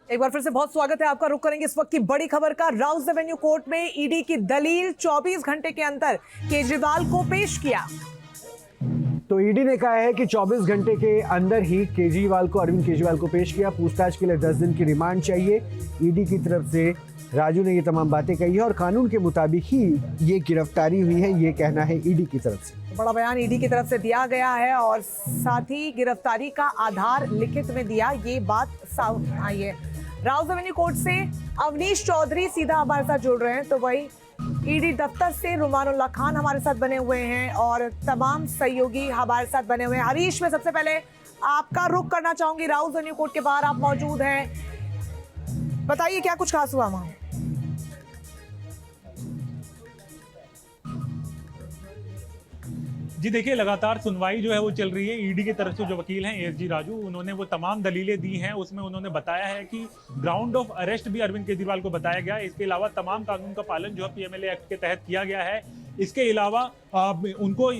एक बार फिर से बहुत स्वागत है आपका। रुक करेंगे इस वक्त की बड़ी खबर का। राउस एवेन्यू कोर्ट में ईडी की दलील 24 घंटे के अंदर केजरीवाल को पेश किया। तो ईडी ने कहा है कि 24 घंटे के अंदर ही केजरीवाल को, अरविंद केजरीवाल को पेश किया। पूछताछ के लिए 10 दिन की रिमांड चाहिए। ईडी की तरफ से राजू ने ये तमाम बातें कही है और कानून के मुताबिक ही ये गिरफ्तारी हुई है, ये कहना है ईडी की तरफ से। बड़ा बयान ईडी की तरफ से दिया गया है और साथ ही गिरफ्तारी का आधार लिखित में दिया, ये बात साफ आई है। राउस एवेन्यू कोर्ट से अवनीश चौधरी सीधा हमारे साथ जुड़ रहे हैं, तो वही ईडी दफ्तर से रुमानुल्लाह खान हमारे साथ बने हुए हैं और तमाम सहयोगी हमारे साथ बने हुए हैं। हरीश, मैं सबसे पहले आपका रुख करना चाहूंगी। राउस एवेन्यू कोर्ट के बाहर आप मौजूद हैं, बताइए क्या कुछ खास हुआ वहां? जी देखिए, लगातार सुनवाई जो है वो चल रही है। ईडी की तरफ से जो वकील हैं एसजी राजू, उन्होंने वो तमाम दलीलें दी हैं। उसमें उन्होंने बताया है कि ग्राउंड ऑफ अरेस्ट भी अरविंद केजरीवाल को बताया गया है। इसके अलावा तमाम कानून का पालन जो है पीएमएलए एक्ट के तहत किया गया है। इसके अलावा उनको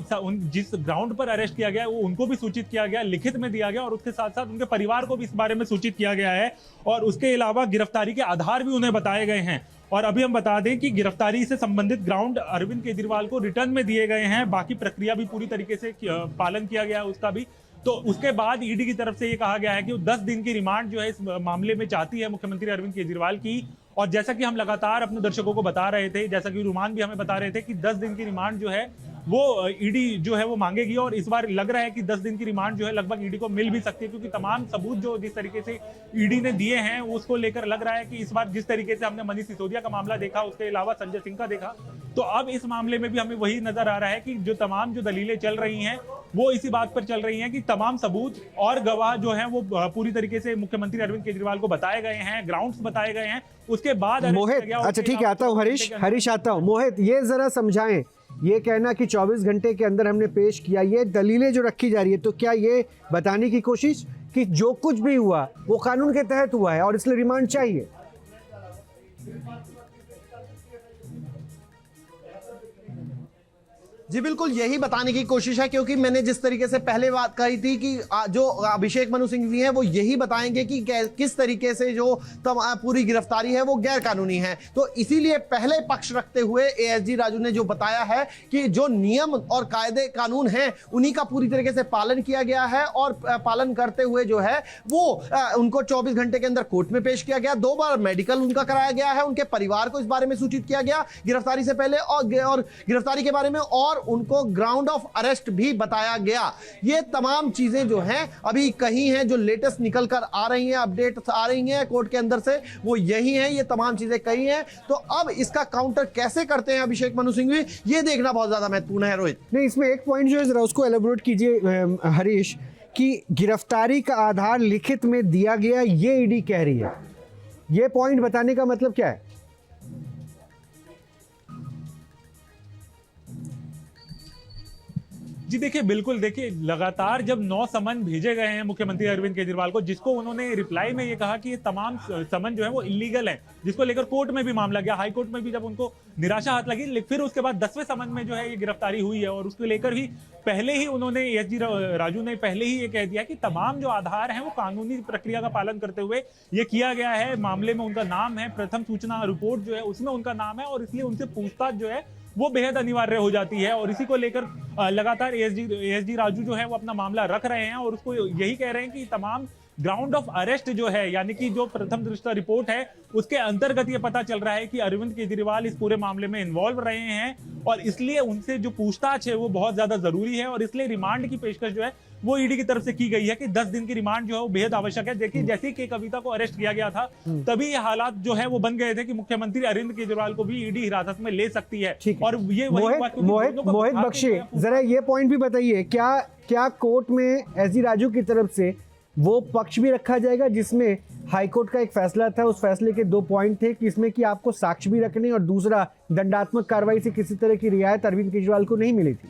जिस ग्राउंड पर अरेस्ट किया गया है वो उनको भी सूचित किया गया, लिखित में दिया गया और उसके साथ साथ उनके परिवार को भी इस बारे में सूचित किया गया है। और उसके अलावा गिरफ्तारी के आधार भी उन्हें बताए गए हैं। और अभी हम बता दें कि गिरफ्तारी से संबंधित ग्राउंड अरविंद केजरीवाल को रिटर्न में दिए गए हैं। बाकी प्रक्रिया भी पूरी तरीके से पालन किया गया है उसका भी। तो उसके बाद ईडी की तरफ से ये कहा गया है कि वो 10 दिन की रिमांड जो है इस मामले में चाहती है मुख्यमंत्री अरविंद केजरीवाल की। और जैसा कि हम लगातार अपने दर्शकों को बता रहे थे, जैसा कि रुमान भी हमें बता रहे थे कि 10 दिन की रिमांड जो है वो ईडी जो है वो मांगेगी। और इस बार लग रहा है कि 10 दिन की रिमांड जो है लगभग ईडी को मिल भी सकती है, क्योंकि तमाम सबूत जो जिस तरीके से ईडी ने दिए हैं उसको लेकर लग रहा है कि इस बार जिस तरीके से हमने मनीष सिसोदिया का मामला देखा, उसके अलावा संजय सिंह का देखा, तो अब इस मामले में भी हमें वही नजर आ रहा है कि जो तमाम जो दलीलें चल रही हैं वो इसी बात पर चल रही हैं कि तमाम सबूत और गवाह जो हैं वो पूरी तरीके से मुख्यमंत्री अरविंद केजरीवाल को बताए गए हैं, ग्राउंड्स बताए गए हैं। उसके बाद मोहित, अच्छा ठीक है, आता हूँ हरीश आता हूँ। मोहित, ये जरा समझाएं, ये कहना कि 24 घंटे के अंदर हमने पेश किया, ये दलीलें जो रखी जा रही है, तो क्या ये बताने की कोशिश कि जो कुछ भी हुआ वो कानून के तहत हुआ है और इसलिए रिमांड चाहिए? जी बिल्कुल, यही बताने की कोशिश है, क्योंकि मैंने जिस तरीके से पहले बात कही थी कि जो अभिषेक मनु सिंघवी हैं वो यही बताएंगे कि किस तरीके से जो पूरी गिरफ्तारी है वो गैर कानूनी है। तो इसीलिए पहले पक्ष रखते हुए एएसजी राजू ने जो बताया है कि जो नियम और कायदे कानून हैं उन्हीं का पूरी तरीके से पालन किया गया है और पालन करते हुए जो है वो उनको 24 घंटे के अंदर कोर्ट में पेश किया गया। 2 बार मेडिकल उनका कराया गया है, उनके परिवार को इस बारे में सूचित किया गया गिरफ्तारी से पहले और गिरफ्तारी के बारे में, और उनको ग्राउंड ऑफ अरेस्ट भी बताया गया। ये तमाम चीजें जो हैं अभी कहीं हैं, जो लेटेस्ट निकल कर आ रही हैं, अपडेट आ रही हैं कोर्ट के अंदर से, वो यही हैं, ये तमाम चीजें कही हैं। तो अब इसका काउंटर कैसे करते हैं अभिषेक मनु सिंघवी, ये देखना बहुत ज्यादा महत्वपूर्ण है। रोहित, नहीं, इसमें एक पॉइंट जो है जरा उसको एलेबोरेट कीजिए हरीश, कि गिरफ्तारी का आधार लिखित में दिया गया, ये ईडी कह रही है। ये पॉइंट बताने का मतलब क्या है? जी देखिए, बिल्कुल देखिए, लगातार जब 9 समन भेजे गए हैं मुख्यमंत्री अरविंद केजरीवाल को, जिसको उन्होंने रिप्लाई में ये कहा कि ये तमाम समन जो है वो इलीगल है, जिसको लेकर कोर्ट में भी मामला गया, हाई कोर्ट में भी जब उनको निराशा हाथ लगी, फिर उसके बाद 10वें समन में जो है ये गिरफ्तारी हुई है। और उसको लेकर भी पहले ही उन्होंने एसजी राजू ने पहले ही ये कह दिया कि तमाम जो आधार हैं वो कानूनी प्रक्रिया का पालन करते हुए ये किया गया है। मामले में उनका नाम है, प्रथम सूचना रिपोर्ट जो है उसमें उनका नाम है, और इसलिए उनसे पूछताछ जो है वो बेहद अनिवार्य हो जाती है। और इसी को लेकर लगातार एसजी राजू जो है वो अपना मामला रख रहे हैं और उसको यही कह रहे हैं कि तमाम ग्राउंड ऑफ अरेस्ट जो है, यानी कि जो प्रथम दृष्टया रिपोर्ट है उसके अंतर्गत ये पता चल रहा है कि अरविंद केजरीवाल इस पूरे मामले में इन्वॉल्व रहे हैं और इसलिए उनसे जो पूछताछ है वो बहुत ज्यादा जरूरी है। और इसलिए रिमांड की पेशकश जो है वो ईडी की तरफ से की गई है कि 10 दिन की रिमांड जो है वो बेहद आवश्यक है। देखिए, जैसे कि कविता को अरेस्ट किया गया था तभी ये हालात जो है वो बन गए थे कि मुख्यमंत्री अरविंद केजरीवाल को भी ईडी हिरासत में ले सकती है। और ये मोहित बख्शी, जरा ये पॉइंट भी बताइए, क्या कोर्ट में एसजी राजू की तरफ से वो पक्ष भी रखा जाएगा जिसमें हाईकोर्ट का एक फैसला था, उस फैसले के 2 पॉइंट थे कि इसमें कि आपको साक्ष्य भी रखने और दूसरा दंडात्मक कार्रवाई से किसी तरह की रियायत अरविंद केजरीवाल को नहीं मिली थी?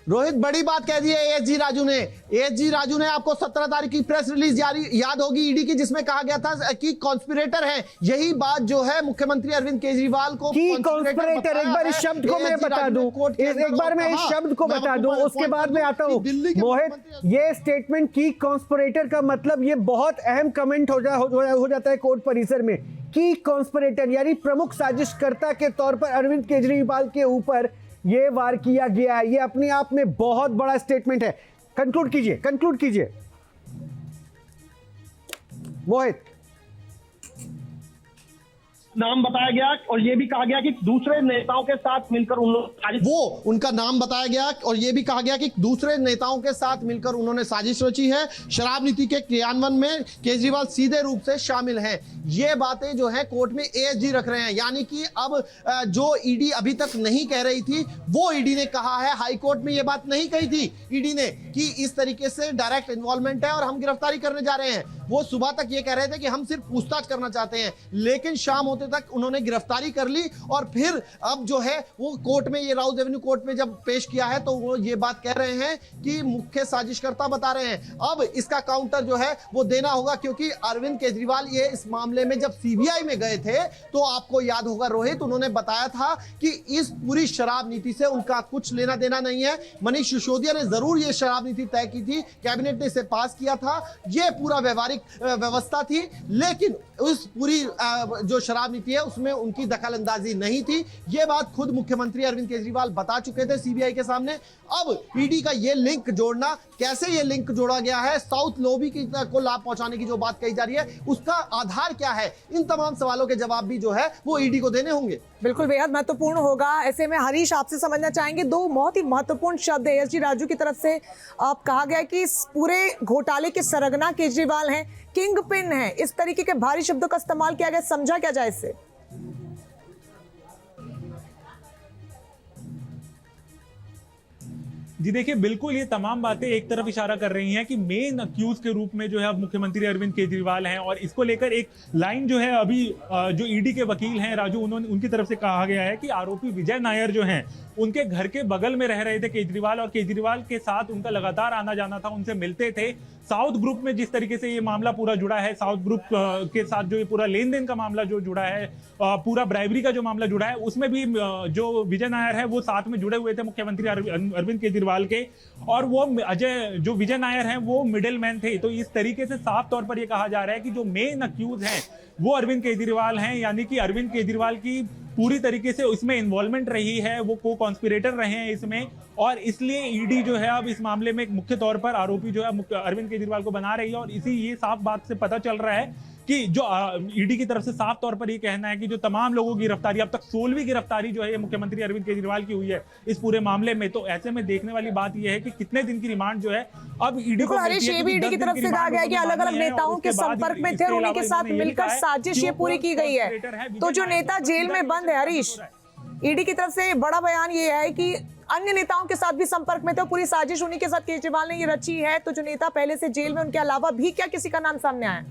रोहित, बड़ी बात कह दी है एएसजी राजू ने। एएसजी राजू ने आपको 17 तारीख की प्रेस रिलीज जारी याद होगी ईडी की, जिसमें कहा गया था कि कॉन्स्पिरेटर है। यही बात जो है मुख्यमंत्री अरविंद केजरीवाल को की कॉन्स्पिरेटर, एक बार इस शब्द को मैं बता दूं, एक बार मैं इस शब्द को बता दूं, उसके बाद में आता हूं। मोहित, ये स्टेटमेंट की कॉन्स्पिरेटर का मतलब ये बहुत अहम कमेंट हो जाता है कोर्ट परिसर में। की कॉन्स्पिरेटर यानी प्रमुख साजिशकर्ता के तौर पर अरविंद केजरीवाल के ऊपर ये वार किया गया है। ये अपने आप में बहुत बड़ा स्टेटमेंट है। कंक्लूड कीजिए मोहित। नाम बताया गया और ये भी कहा गया कि दूसरे नेताओं के साथ मिलकर उनका नाम बताया गया और यह भी कहा गया कि दूसरे नेताओं के साथ मिलकर उन्होंने साजिश रची है। शराब नीति के क्रियान्वयन में केजरीवाल सीधे रूप से शामिल हैं। ये बातें जो है कोर्ट में एएसजी रख रहे हैं, यानी कि अब जो ईडी अभी तक नहीं कह रही थी वो ईडी ने कहा है। हाई कोर्ट में यह बात नहीं कही थी ईडी ने कि इस तरीके से डायरेक्ट इन्वॉल्वमेंट है और हम गिरफ्तारी करने जा रहे हैं। वो सुबह तक ये कह रहे थे कि हम सिर्फ पूछताछ करना चाहते हैं, लेकिन शाम होते तक उन्होंने गिरफ्तारी कर ली और फिर अब जो है वो कोर्ट में, ये राउज एवेन्यू कोर्ट में जब पेश किया है तो वो ये बात कह रहे हैं कि मुख्य साजिशकर्ता बता रहे हैं। अब इसका काउंटर जो है वो देना होगा, क्योंकि अरविंद केजरीवाल ये इस मामले में जब सीबीआई में गए थे तो आपको याद होगा रोहित, उन्होंने बताया था कि इस पूरी शराब नीति से उनका कुछ लेना देना नहीं है। मनीष सिसोदिया ने जरूर ये शराब नीति तय की थी, कैबिनेट ने इसे पास किया था, ये पूरा व्यवहारिक व्यवस्था थी, लेकिन उस पूरी जो शराब नीति है उसमें उनकी दखल अंदाजी नहीं थी। यह बात खुद मुख्यमंत्री अरविंद केजरीवाल बता चुके थे सीबीआई के सामने। अब ईडी का यह लिंक जोड़ना, कैसे यह लिंक जोड़ा गया है, साउथ लॉबी को लाभ पहुंचाने की जो बात कही जा रही है उसका आधार क्या है, इन तमाम सवालों के जवाब भी जो है वो ईडी को देने होंगे। बिल्कुल, बेहद महत्वपूर्ण होगा। ऐसे में हरीश, आपसे समझना चाहेंगे, दो बहुत ही महत्वपूर्ण शब्द एएसजी राजू की तरफ से आप कहा गया कि इस पूरे घोटाले के सरगना केजरीवाल हैं, किंग पिन है, इस तरीके के भारी शब्दों का इस्तेमाल किया गया, समझा क्या जाए इससे? जी देखिए, बिल्कुल ये तमाम बातें एक तरफ इशारा कर रही हैं कि मेन अक्यूज के रूप में जो है अब मुख्यमंत्री अरविंद केजरीवाल हैं, और इसको लेकर एक लाइन जो है अभी जो ईडी के वकील हैं राजू, उनकी तरफ से कहा गया है कि आरोपी विजय नायर जो हैं उनके घर के बगल में रह रहे थे केजरीवाल, और केजरीवाल के साथ उनका लगातार आना जाना था, उनसे मिलते थे। साउथ ग्रुप में जिस तरीके से ये मामला पूरा जुड़ा है, साउथ ग्रुप के साथ जो ये पूरा लेन देन का मामला जो जुड़ा है, पूरा ब्राइबरी का जो मामला जुड़ा है, उसमें भी जो विजय नायर है वो साथ में जुड़े हुए थे मुख्यमंत्री अरविंद केजरीवाल के, और वो अजय जो विजय नायर हैं वो मिडिल मैन थे। तो इस तरीके से साफ तौर पर ये कहा जा रहा है कि जो मेन अक्यूज हैं वो अरविंद केजरीवाल हैं, यानी कि अरविंद केजरीवाल की पूरी तरीके से इसमें इन्वॉल्वमेंट रही है, वो को कॉन्स्पिरेटर रहे हैं इसमें, और इसलिए ईडी जो है अब इस मामले में एक मुख्य तौर पर आरोपी जो है अरविंद केजरीवाल को बना रही है। और इसी ये साफ बात से पता चल रहा है कि जो ईडी की तरफ से साफ तौर पर ये कहना है कि जो तमाम लोगों की गिरफ्तारी, अब तक 16वीं गिरफ्तारी जो है ये मुख्यमंत्री अरविंद केजरीवाल की हुई है इस पूरे मामले में। तो ऐसे में देखने वाली बात ये है कि कितने दिन की रिमांड जो है अब ईडी को हरीश, ये भी ईडी की तरफ से कहा गया कि अलग अलग नेताओं के संपर्क में थे और उन्हीं के साथ मिलकर साजिश ये पूरी की गई है। तो जो नेता जेल में बंद है हरीश, ईडी की तरफ से बड़ा बयान ये है कि अन्य नेताओं के साथ भी संपर्क में थे, पूरी साजिश उन्हीं के साथ केजरीवाल ने ये रची है। तो जो नेता पहले से जेल में, उनके अलावा भी क्या किसी का नाम सामने आया?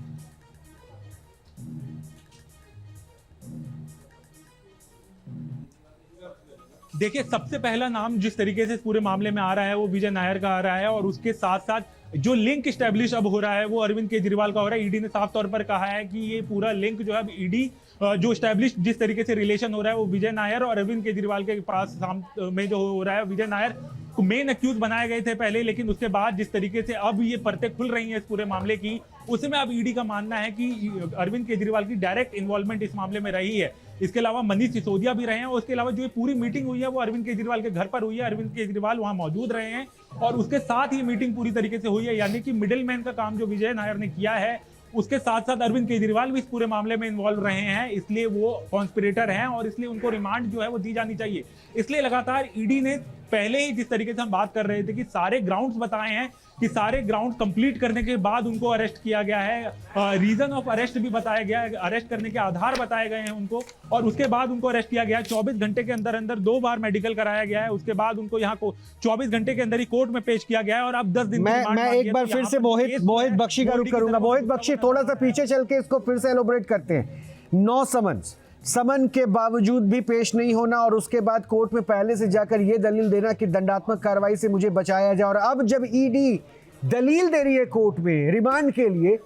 देखिए, सबसे पहला नाम जिस तरीके से इस पूरे मामले में आ रहा है वो विजय नायर का आ रहा है, और उसके साथ साथ जो लिंक स्टैब्लिश अब हो रहा है वो अरविंद केजरीवाल का हो रहा है। ईडी ने साफ तौर पर कहा है कि ये पूरा लिंक जो है ईडी जो स्टैब्लिश जिस तरीके से रिलेशन हो रहा है वो विजय नायर और अरविंद केजरीवाल के पास में जो हो रहा है। विजय नायर को मेन अक्यूज बनाए गए थे पहले, लेकिन उसके बाद जिस तरीके से अब ये परतें खुल रही हैं इस पूरे मामले की, उसमें अब ईडी का मानना है कि अरविंद केजरीवाल की डायरेक्ट इन्वॉल्वमेंट इस मामले में रही है। इसके अलावा मनीष सिसोदिया भी रहे हैं, और उसके अलावा जो ये पूरी मीटिंग हुई है वो अरविंद केजरीवाल के घर पर हुई है, अरविंद केजरीवाल वहां मौजूद रहे हैं, और उसके साथ ही मीटिंग पूरी तरीके से हुई है। यानी कि मिडिल मैन का काम जो विजय नायर ने किया है, उसके साथ साथ अरविंद केजरीवाल भी इस पूरे मामले में इन्वॉल्व रहे हैं, इसलिए वो कॉन्स्पिरेटर हैं और इसलिए उनको रिमांड जो है वो दी जानी चाहिए। इसलिए लगातार ईडी ने पहले ही जिस तरीके से हम बात कर रहे थे कि सारे ग्राउंड्स बताए हैं कि सारे ग्राउंड कंप्लीट करने के बाद उनको अरेस्ट किया गया है, रीजन ऑफ अरेस्ट भी बताया गया है, अरेस्ट करने के आधार बताए गए हैं उनको, और उसके बाद उनको अरेस्ट किया गया है। 24 घंटे के अंदर अंदर 2 बार मेडिकल कराया गया है, उसके बाद उनको यहाँ को 24 घंटे के अंदर ही कोर्ट में पेश किया गया है, और अब 10 दिन मैं एक बार फिर से मोहित बख्शी का रुख करूंगा। मोहित बख्शी, थोड़ा सा पीछे चल के इसको फिर से एलोबरेट करते हैं। 9 समन्स, समन के बावजूद भी पेश नहीं होना और उसके बाद कोर्ट में पहले से जाकर यह दलील देना कि दंडात्मक कार्रवाई से मुझे बचाया जाए, और अब जब ईडी दलील दे रही है कोर्ट में रिमांड के लिए,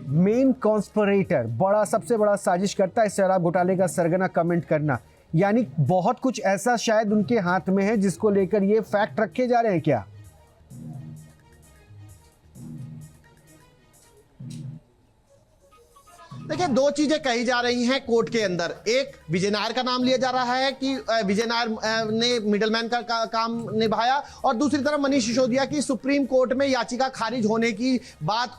मेन कॉन्स्पिरेटर, बड़ा सबसे बड़ा साजिश करता है शराब घोटाले का सरगना कमेंट करना, यानी बहुत कुछ ऐसा शायद उनके हाथ में है जिसको लेकर ये फैक्ट रखे जा रहे हैं क्या? देखिए, दो चीजें कही जा रही हैं कोर्ट के अंदर। एक, विजय नायर का नाम लिया जा रहा है कि विजय नायर ने मिडलमैन का काम निभाया, और दूसरी तरफ मनीष सिसोदिया की सुप्रीम कोर्ट में याचिका खारिज होने की बात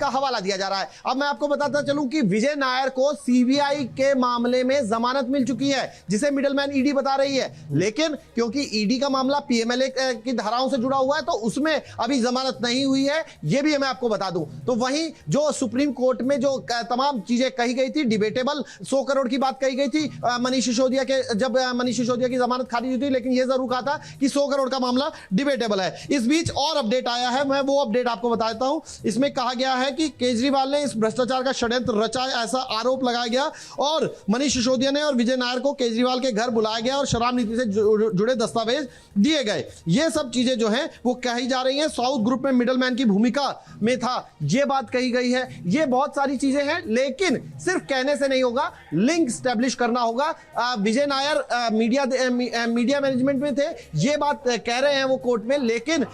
का हवाला दिया जा रहा है। अब मैं आपको बताता चलूं कि विजय नायर को सीबीआई के मामले में जमानत मिल चुकी है, जिसे मिडलमैन ईडी बता रही है, लेकिन क्योंकि ईडी का मामला पीएमएलए की धाराओं से जुड़ा हुआ है तो उसमें अभी जमानत नहीं हुई है, यह भी मैं आपको बता दूं। तो वहीं जो सुप्रीम कोर्ट में जो तमाम चीजें कही गई थी, डिबेटेबल 100 करोड़ की बात कही गई थी मनीष सिसोदिया के, जब मनीष सिसोदिया की जमानत खारिज हुई थी, लेकिन यह जरूर कहा था कि 100 करोड़ का मामला डिबेटेबल है। इस बीच और अपडेट आया है, मैं वो अपडेट आपको बताता हूं। इसमें कहा गया है कि केजरीवाल ने इस भ्रष्टाचार का षड्यंत्र रचा, ऐसा आरोप लगाया गया, और मनीष सिसोदिया ने और विजय नायर को केजरीवाल के घर बुलाया गया और शराब नीति से जुड़े दस्तावेज दिए गए। ये सब चीजें जो हैं वो कही जा रही हैं। साउथ ग्रुप में मिडलमैन की भूमिका में था, ये बात कही गई है। ये बहुत सारी चीजें हैं, लेकिन सिर्फ कहने से नहीं होगा, लिंक स्टैब्लिश करना होगा। विजय नायर मीडिया मैनेजमेंट में थे, ये बात कह रहे हैं वो कोर्ट में, लेकिन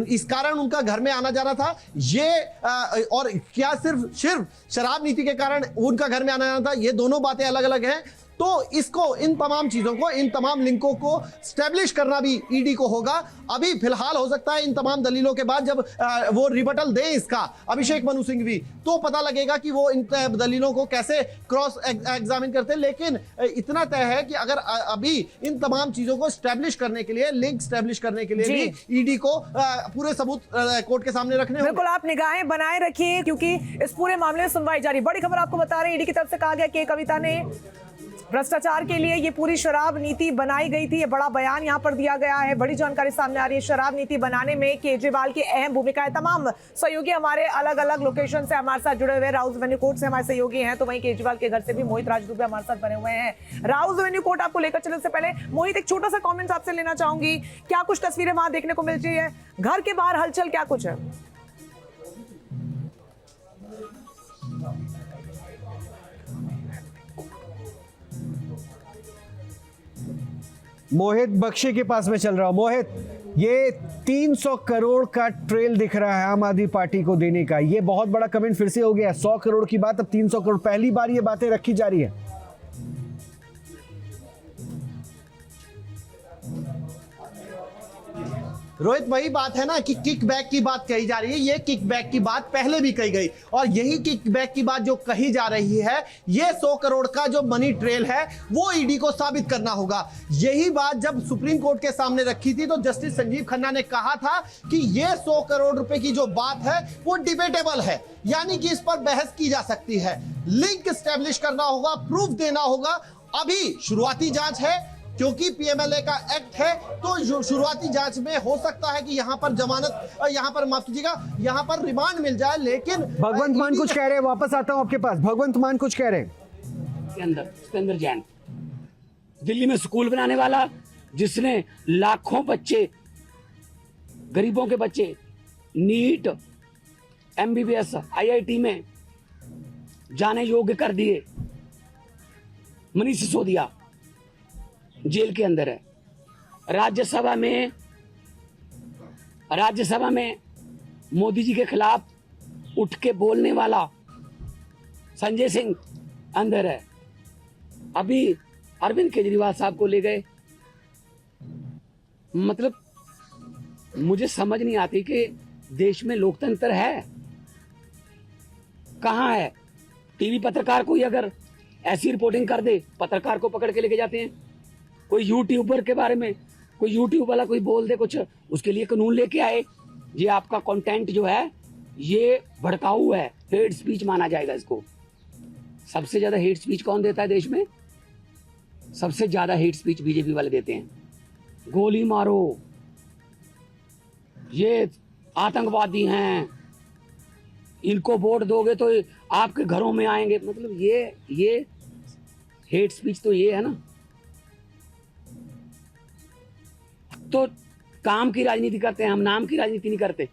इस कारण उनका घर में आना जाना था, ये और क्या सिर्फ शराब नीति के कारण उनका घर में आना जाना था, ये दोनों बातें अलग अलग हैं। तो इसको, इन तमाम चीजों को, इन तमाम लिंकों को स्टैब्लिश करना भी ईडी को होगा। अभी फिलहाल हो सकता है इन तमाम दलीलों के बाद जब वो रिबटल दे इसका अभिषेक मनु सिंघवी, तो पता लगेगा कि वो इन दलीलों को कैसे क्रॉस एग्जामिन करते हैं। लेकिन इतना तय है कि अगर अभी इन तमाम चीजों को स्टैब्लिश करने के लिए, लिंक स्टैब्लिश करने के लिए भी ईडी को पूरे सबूत कोर्ट के सामने रखने होंगे। बिल्कुल, आप निगाहें बनाए रखिए क्योंकि इस पूरे मामले में सुनवाई जारी। बड़ी खबर आपको बता रहे हैं, ईडी की तरफ से कहा गया कि कविता ने भ्रष्टाचार के लिए ये पूरी शराब नीति बनाई गई थी। ये बड़ा बयान यहाँ पर दिया गया है। बड़ी जानकारी सामने आ रही है। शराब नीति बनाने में केजरीवाल की अहम भूमिका है। तमाम सहयोगी हमारे अलग अलग लोकेशन से हमारे साथ जुड़े हुए, राउज एवेन्यू कोर्ट से हमारे सहयोगी हैं, तो वहीं केजरीवाल के घर से भी मोहित राजदूत हमारे साथ बने हुए हैं। राउज एवेन्यू कोर्ट आपको लेकर चले, उससे पहले मोहित एक छोटा सा कॉमेंट आपसे लेना चाहूंगी। क्या कुछ तस्वीरें वहां देखने को मिल रही है? घर के बाहर हलचल क्या कुछ है? मोहित बख्शी के पास में चल रहा हूं। मोहित, ये 300 करोड़ का ट्रेल दिख रहा है आम आदमी पार्टी को देने का, ये बहुत बड़ा कमेंट फिर से हो गया। 100 करोड़ की बात, अब 300 करोड़, पहली बार ये बातें रखी जा रही है। रोहित, वही बात है ना कि किकबैक की बात कही जा रही है। ये किकबैक की बात पहले भी कही गई, और यही किकबैक की बात जो कही जा रही है, ये 100 करोड़ का जो मनी ट्रेल है वो ईडी को साबित करना होगा। यही बात जब सुप्रीम कोर्ट के सामने रखी थी तो जस्टिस संजीव खन्ना ने कहा था कि ये 100 करोड़ रुपए की जो बात है वो डिबेटेबल है, यानी कि इस पर बहस की जा सकती है। लिंक स्टैब्लिश करना होगा, प्रूफ देना होगा। अभी शुरुआती जांच है, क्योंकि पीएमएलए का एक्ट है, तो शुरुआती जांच में हो सकता है कि यहाँ पर जमानत, यहाँ पर माफ कीजिएगा, यहाँ पर रिमांड मिल जाए। लेकिन भगवंत मान कुछ कह रहे हैं, वापस आता हूं आपके पास। भगवंत मान कुछ कह रहे हैं। सिकंदर जैन दिल्ली में स्कूल बनाने वाला, जिसने लाखों बच्चे, गरीबों के बच्चे नीट, एमबीबीएस, आईआईटी में जाने योग्य कर दिए। मनीष सिसोदिया जेल के अंदर है। राज्यसभा में मोदी जी के खिलाफ उठ के बोलने वाला संजय सिंह अंदर है। अभी अरविंद केजरीवाल साहब को ले गए। मतलब मुझे समझ नहीं आती कि देश में लोकतंत्र है कहाँ है। टीवी पत्रकार कोई अगर ऐसी रिपोर्टिंग कर दे, पत्रकार को पकड़ के लेके जाते हैं। कोई यूट्यूबर के बारे में, कोई यूट्यूब वाला कोई बोल दे कुछ, उसके लिए कानून लेके आए। ये आपका कंटेंट जो है ये भड़काऊ है, हेट स्पीच माना जाएगा इसको। सबसे ज्यादा हेट स्पीच कौन देता है देश में? सबसे ज्यादा हेट स्पीच बीजेपी वाले देते हैं। गोली मारो, ये आतंकवादी हैं, इनको वोट दोगे तो आपके घरों में आएंगे। मतलब ये हेट स्पीच तो ये है ना। तो काम की राजनीति करते हैं हम, नाम की राजनीति नहीं करते।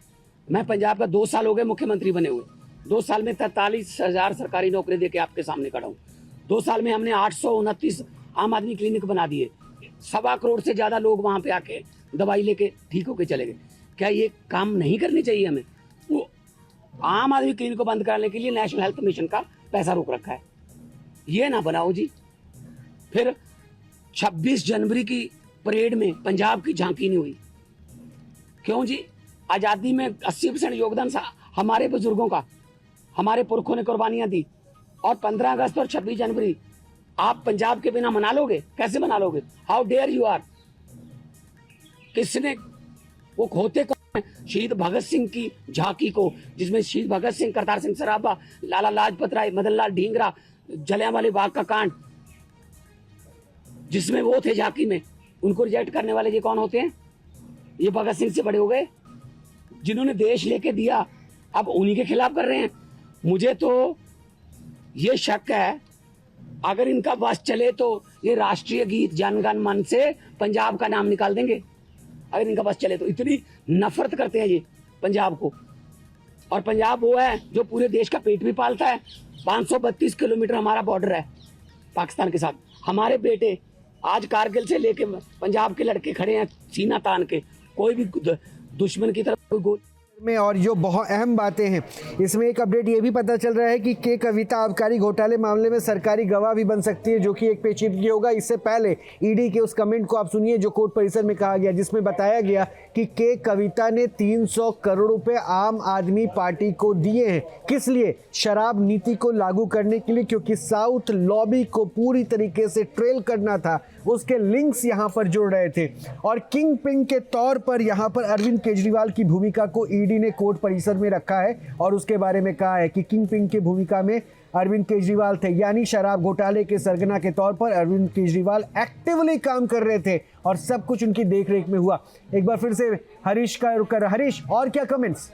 मैं पंजाब का 2 साल हो गए मुख्यमंत्री बने हुए, 2 साल में 43,000 सरकारी नौकरी देके आपके सामने खड़ा हूँ। 2 साल में हमने 829 आम आदमी क्लिनिक बना दिए, 1.25 करोड़ से ज्यादा लोग वहां पे आके दवाई लेके ठीक होके चले गए। क्या ये काम नहीं करने चाहिए हमें? वो आम आदमी क्लिनिक को बंद करने के लिए नेशनल हेल्थ मिशन का पैसा रोक रखा है, ये ना बनाओ जी। फिर 26 जनवरी की परेड में पंजाब की झांकी नहीं हुई, क्यों जी? आजादी में 80% योगदान हमारे बुजुर्गों का, हमारे पुरखों ने कुर्बानियां दी, और 15 अगस्त और 26 जनवरी आप पंजाब के बिना मना लोगे? कैसे मना लोगे? How dare you are. किसने वो होते कौन है? शहीद भगत सिंह की झांकी को, जिसमें शहीद भगत सिंह, करतार सिंह सराभा, लाला लाजपत राय, मदन लाल ढींगरा, जलियांवाले बाग का कांड, जिसमें वो थे झांकी में, उनको रिजेक्ट करने वाले ये कौन होते हैं? ये भगत सिंह से बड़े हो गए जिन्होंने देश लेके दिया, अब उन्हीं के खिलाफ कर रहे हैं। मुझे तो ये शक है, अगर इनका बस चले तो ये राष्ट्रीय गीत जन गण मन से पंजाब का नाम निकाल देंगे। अगर इनका बस चले तो इतनी नफरत करते हैं ये पंजाब को। और पंजाब वो है जो पूरे देश का पेट भी पालता है। 532 किलोमीटर हमारा बॉर्डर है पाकिस्तान के साथ। हमारे बेटे आज कारगिल से लेके पंजाब के लड़के खड़े हैं सीना तान के, कोई भी दुश्मन की तरफ कोई गोली में। और जो बहुत अहम बातें हैं इसमें, एक अपडेट ये भी पता चल रहा है कि के कविता आबकारी घोटाले मामले में सरकारी गवाह भी बन सकती है, जो कि एक पेचीदगी होगा। इससे पहले ईडी के उस कमेंट को आप सुनिए जो कोर्ट परिसर में कहा गया, जिसमें बताया गया कि के कविता ने 300 करोड़ रुपए आम आदमी पार्टी को दिए हैं। किस लिए? शराब नीति को लागू करने के लिए, क्योंकि साउथ लॉबी को पूरी तरीके से ट्रेल करना था। उसके लिंक्स यहाँ पर जुड़ रहे थे, और किंग पिन के तौर पर यहाँ पर अरविंद केजरीवाल की भूमिका को ईडी ने कोर्ट परिसर में रखा है, और उसके बारे में कहा है कि किंग पिन की भूमिका में अरविंद केजरीवाल थे, यानी शराब घोटाले के सरगना के तौर पर अरविंद केजरीवाल एक्टिवली काम कर रहे थे, और सब कुछ उनकी देखरेख में हुआ। एक बार फिर से हरीश का रुक कर, हरीश और क्या कमेंट्स?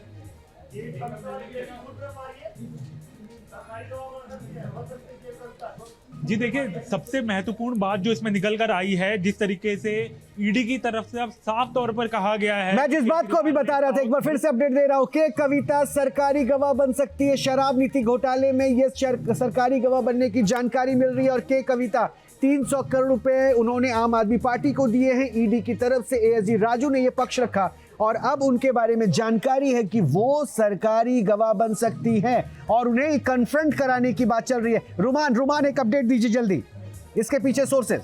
जी देखिए, सबसे महत्वपूर्ण बात जो इसमें निकल कर आई है, जिस तरीके से ईडी की तरफ से अब साफ तौर पर कहा गया है, मैं जिस बात को अभी बता रहा था, एक बार फिर से अपडेट दे रहा हूं कि कविता सरकारी गवाह बन सकती है शराब नीति घोटाले में। ये सरकारी गवाह बनने की जानकारी मिल रही है, और के कविता 300 करोड़ रुपए उन्होंने आम आदमी पार्टी को दिए हैं। ईडी की तरफ से एएसजी राजू ने यह पक्ष रखा, और अब उनके बारे में जानकारी है कि वो सरकारी गवाह बन सकती हैं, और उन्हें कन्फ्रंट कराने की बात चल रही है। रुमान एक अपडेट दीजिए जल्दी, इसके पीछे सोर्सेज।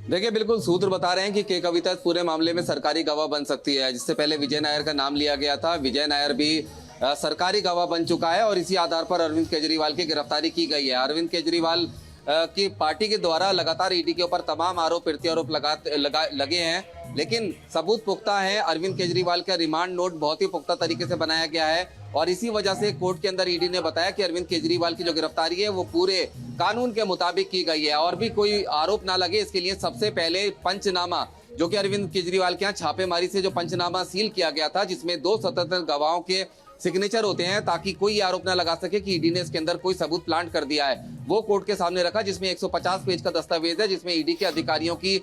देखिए, बिल्कुल सूत्र बता रहे हैं कि के कविता इस पूरे मामले में सरकारी गवाह बन सकती है। जिससे पहले विजय नायर का नाम लिया गया था, विजय नायर भी सरकारी गवाह बन चुका है, और इसी आधार पर अरविंद केजरीवाल की गिरफ्तारी की गई है। अरविंद केजरीवाल की पार्टी के द्वारा लगातार ईडी के ऊपर तमाम आरोप प्रत्यारोप लगे हैं, लेकिन सबूत पुख्ता है। अरविंद केजरीवाल का रिमांड नोट बहुत ही पुख्ता तरीके से बनाया गया है, और इसी वजह से कोर्ट के अंदर ईडी ने बताया कि अरविंद केजरीवाल की जो गिरफ्तारी है वो पूरे कानून के मुताबिक की गई है, और भी कोई आरोप ना लगे इसके लिए सबसे पहले पंचनामा, जो कि अरविंद केजरीवाल के यहाँ छापेमारी से जो पंचनामा सील किया गया था, जिसमें 2 स्वतंत्र गवाहों के सिग्नेचर होते हैं, ताकि कोई आरोप ना लगा सके कि ईडी ने इसके अंदर कोई सबूत प्लांट कर दिया है, वो कोर्ट के सामने रखा, जिसमें 150 पेज का दस्तावेज है, जिसमें ईडी के अधिकारियों की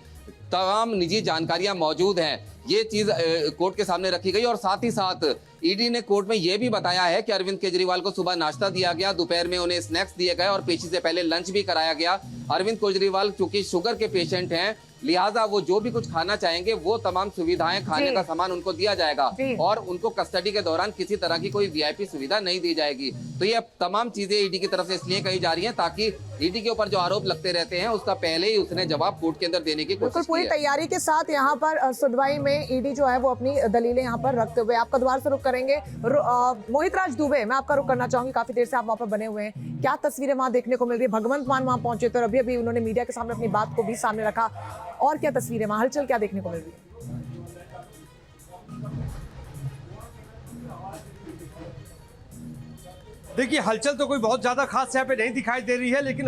तमाम निजी जानकारियां मौजूद हैं। ये चीज कोर्ट के सामने रखी गई, और साथ ही साथ ईडी ने कोर्ट में यह भी बताया है कि अरविंद केजरीवाल को सुबह नाश्ता दिया गया, दोपहर में उन्हें स्नैक्स दिए गए, और पेशी से पहले लंच भी कराया गया। अरविंद केजरीवाल चूंकि शुगर के पेशेंट हैं, लिहाजा वो जो भी कुछ खाना चाहेंगे वो तमाम सुविधाएं, खाने का सामान उनको दिया जाएगा, और उनको कस्टडी के दौरान किसी तरह की कोई वीआईपी सुविधा नहीं दी जाएगी। तो ये तमाम चीजें ईडी की तरफ से इसलिए कही जा रही हैं ताकि ईडी के ऊपर जो आरोप लगते रहते हैं उसका पहले ही उसने जवाब कोर्ट के अंदर देने की कोशिश की है। पूरी तैयारी के साथ यहाँ पर सुनवाई में ईडी जो है वो अपनी दलीलें यहाँ पर रखते हुए, आपका दोबारा से रुख करेंगे मोहित राज दुबे, मैं आपका रुख करना चाहूंगी। काफी देर से आप वहाँ पर बने हुए हैं, क्या तस्वीरें वहाँ देखने को मिल रही है? भगवंत मान वहाँ पहुंचे तो अभी अभी उन्होंने मीडिया के सामने अपनी बात को भी सामने रखा, और क्या तस्वीरें वहाँ, हलचल क्या देखने को मिल रही है? देखिए, हलचल तो कोई बहुत ज्यादा खास यहाँ पे नहीं दिखाई दे रही है, लेकिन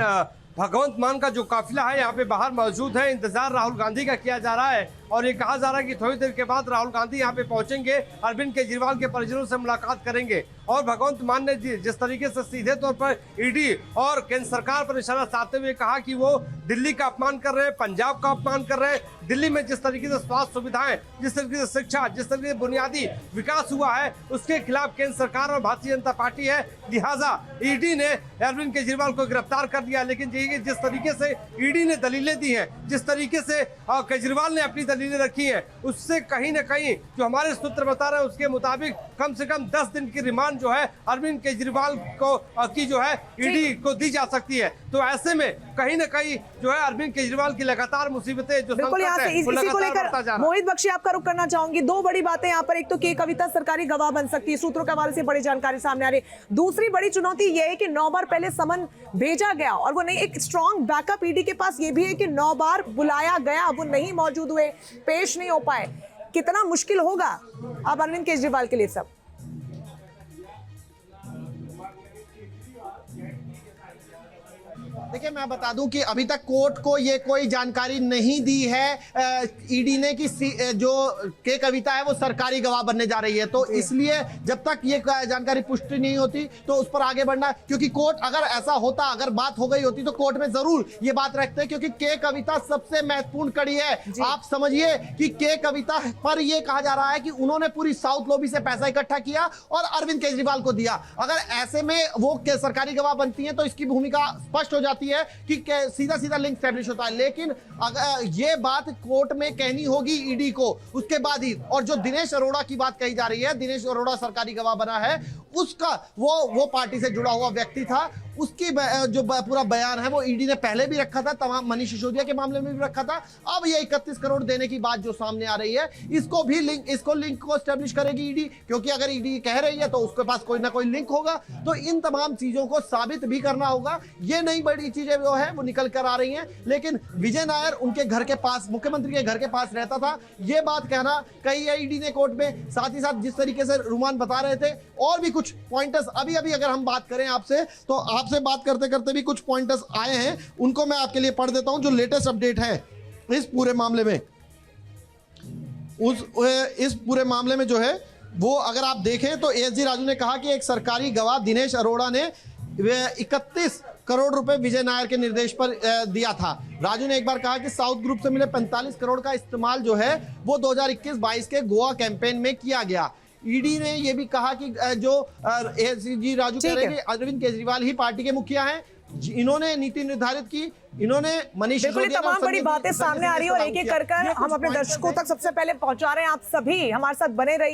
भगवंत मान का जो काफिला है यहाँ पे बाहर मौजूद है। इंतजार राहुल गांधी का किया जा रहा है, और ये कहा जा रहा है कि थोड़ी देर के बाद राहुल गांधी यहाँ पे पहुंचेंगे, अरविंद केजरीवाल के परिजनों से मुलाकात करेंगे, और भगवंत मान ने जिस तरीके से सीधे तौर पर ईडी और केंद्र सरकार पर निशाना साधते हुए कहा कि वो दिल्ली का अपमान कर रहे हैं, पंजाब का अपमान कर रहे हैं, दिल्ली में जिस तरीके से स्वास्थ्य सुविधाएं, जिस तरीके से शिक्षा, जिस तरीके से बुनियादी विकास हुआ है, उसके खिलाफ केंद्र सरकार और भारतीय जनता पार्टी है। लिहाजा ईडी ने अरविंद केजरीवाल को गिरफ्तार कर दिया। लेकिन जिस तरीके से ईडी ने दलीलें दी हैं, जिस तरीके से केजरीवाल ने अपनी दलीलें रखी हैं, उससे कहीं ना कहीं जो हमारे सूत्र बता रहे हैं उसके मुताबिक कम से कम 10 दिन की रिमांड जो है अरविंद केजरीवाल को की जो है ईडी को दी जा सकती है। तो ऐसे में कहीं ना कहीं जो है अरविंद केजरीवाल की लगातार मुसीबतें जो बिल्कुल, यहाँ से इसी को लेकर मोहित बख्शी आपका रुख करना चाहूंगी। दो बड़ी बातें यहाँ पर, एक तो के कविता सरकारी गवाह बन सकती है, सूत्रों के हवाले से बड़ी जानकारी सामने आ रही है। दूसरी बड़ी चुनौती यह है कि 9 बार पहले समन भेजा गया और वो नहीं, एक स्ट्रॉन्ग बैकअप ईडी के पास ये भी है कि 9 बार बुलाया गया, वो नहीं मौजूद हुए, पेश नहीं हो पाए। कितना मुश्किल होगा अब अरविंद केजरीवाल के लिए सब? देखिए, मैं बता दूं कि अभी तक कोर्ट को ये कोई जानकारी नहीं दी है ईडी ने कि जो के कविता है वो सरकारी गवाह बनने जा रही है। तो इसलिए जब तक ये जानकारी पुष्टि नहीं होती तो उस पर आगे बढ़ना, क्योंकि कोर्ट अगर ऐसा होता, अगर बात हो गई होती तो कोर्ट में जरूर ये बात रखते हैं, क्योंकि के कविता सबसे महत्वपूर्ण कड़ी है। आप समझिए कि के कविता पर ये कहा जा रहा है कि उन्होंने पूरी साउथ लॉबी से पैसा इकट्ठा किया और अरविंद केजरीवाल को दिया। अगर ऐसे में वो सरकारी गवाह बनती है तो इसकी भूमिका स्पष्ट हो जाती है कि सीधा सीधा लिंक स्टैब्लिश होता है। लेकिन अगर ये बात कोर्ट में कहनी होगी ईडी को, उसके बाद ही। और जो दिनेश अरोड़ा की बात कही जा रही है, दिनेश अरोड़ा सरकारी गवाह बना है, उसका वो पार्टी से जुड़ा हुआ व्यक्ति था, उसकी जो पूरा बयान है वो ईडी ने पहले भी रखा था, तमाम मनीष सिसोदिया के मामले में भी रखा था। अब ये 31 करोड़ देने की बात जो सामने आ रही है, इसको लिंक को एस्टेब्लिश करेगी ईडी, क्योंकि अगर ईडी कह रही है तो उसके पास कोई ना कोई लिंक होगा। तो इन तमाम चीजों को साबित भी करना होगा। ये नई बड़ी चीजें जो है वो निकल कर आ रही हैं। लेकिन विजय नायर उनके घर के पास, मुख्यमंत्री के घर के पास रहता था, ये बात कहना कही है ईडी ने कोर्ट में। साथ ही साथ जिस तरीके से रुमान बता रहे थे, और भी कुछ पॉइंटर्स अभी अगर हम बात करें आपसे, तो आपसे बात करते करते भी कुछ पॉइंटर्स आए हैं, उनको मैं आपके लिए पढ़ देता हूं जो लेटेस्ट अपडेट है इस पूरे मामले में। इस पूरे मामले में जो है वो अगर आप देखें तो एसजी राजू ने कहा कि एक सरकारी गवाह दिनेश अरोड़ा ने 31 करोड़ रुपए विजय नायर के निर्देश पर दिया था। राजू ने एक बार कहा कि साउथ ग्रुप से मिले 45 करोड़ का इस्तेमाल जो है वो 2021-22 के गोवा कैंपेन में किया गया। ईडी ने यह भी कहा कि जो एसजी राजू कह रहे हैं कि अरविंद केजरीवाल ही पार्टी के मुखिया हैं, इन्होंने नीति निर्धारित की, इन्होंने मनीष सिसोदिया तमाम बड़ी बातें सामने आ रही है और एक एक कर हम अपने दर्शकों तक सबसे पहले पहुंचा रहे हैं। आप सभी हमारे साथ बने रहिए।